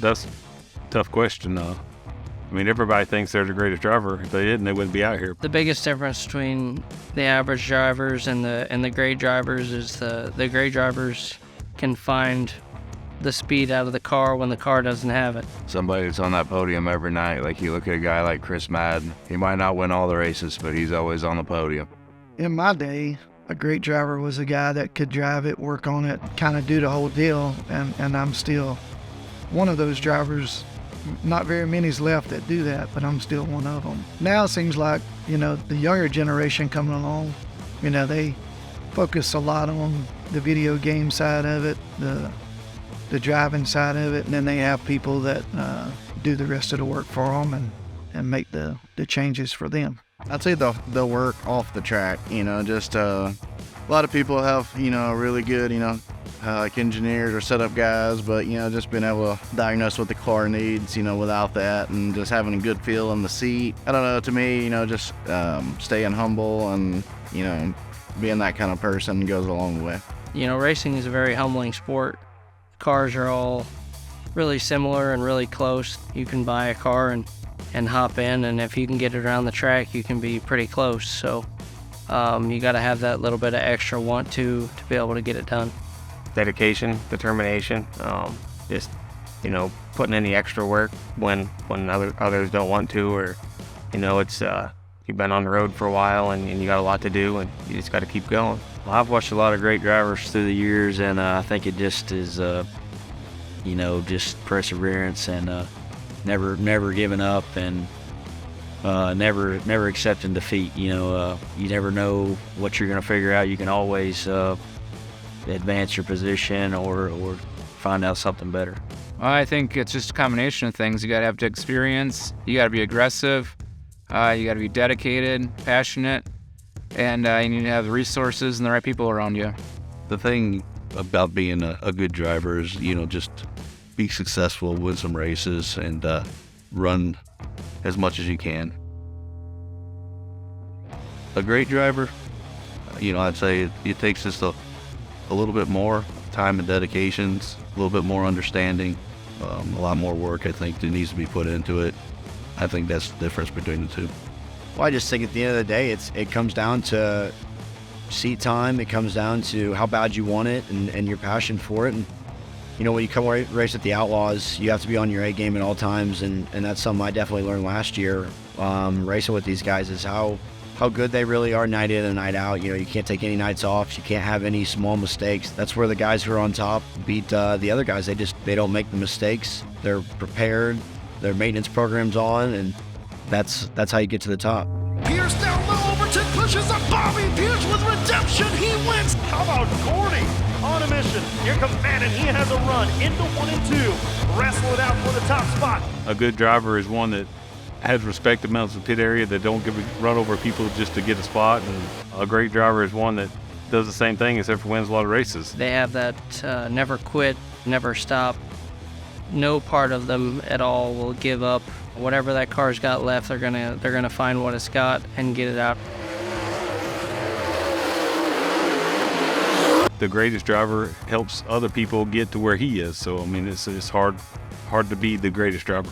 That's a tough question. I mean, everybody thinks they're the greatest driver. If they didn't, they wouldn't be out here. The biggest difference between the average drivers and the great drivers is the great drivers can find the speed out of the car when the car doesn't have it. Somebody that's on that podium every night. Like, you look at a guy like Chris Madden, he might not win all the races, but he's always on the podium. In my day, a great driver was a guy that could drive it, work on it, kind of do the whole deal, and I'm still one of those drivers. Not very many's left that do that, but I'm still one of them. Now it seems like, the younger generation coming along, they focus a lot on the video game side of it, the driving side of it, and then they have people that do the rest of the work for them and make the changes for them. I'd say the work off the track, just a lot of people have, really good, like engineers or setup guys, but, just being able to diagnose what the car needs, without that, and just having a good feel in the seat. I don't know, to me, just staying humble and, being that kind of person goes a long way. Racing is a very humbling sport. Cars are all really similar and really close. You can buy a car and hop in, and if you can get it around the track, you can be pretty close. So you got to have that little bit of extra want to be able to get it done. Dedication, determination, just putting in the extra work when others don't want to, or it's you've been on the road for a while and you got a lot to do and you just got to keep going. Well, I've watched a lot of great drivers through the years, and I think it just is just perseverance and never giving up and never accepting defeat. You never know what you're going to figure out. You can always advance your position or find out something better. Well, I think it's just a combination of things. You got to have the experience, you got to be aggressive, you got to be dedicated, passionate, and you need to have the resources and the right people around you. The thing about being a good driver is, just be successful, win some races, and run as much as you can. A great driver, I'd say it takes just a little bit more time and dedications, a little bit more understanding, a lot more work, I think, that needs to be put into it. I think that's the difference between the two. Well, I just think at the end of the day, it comes down to seat time. It comes down to how bad you want it and your passion for it. And, when you come race at the Outlaws, you have to be on your A game at all times. And that's something I definitely learned last year, racing with these guys, is how good they really are night in and night out. You can't take any nights off. You can't have any small mistakes. That's where the guys who are on top beat the other guys. They don't make the mistakes. They're prepared. Their maintenance program's on, and that's how you get to the top. Pierce down low, Overton pushes up Bobby Pierce with redemption. He wins. How about Gordy on a mission? Here comes Madden. He has a run into 1 and 2. Wrestle it out for the top spot. A good driver is one that has respect amounts of pit area, that don't run over people just to get a spot. And a great driver is one that does the same thing except for wins a lot of races. They have that never quit, never stop. No part of them at all will give up. Whatever that car's got left, they're gonna find what it's got and get it out. The greatest driver helps other people get to where he is. So I mean, it's hard to be the greatest driver.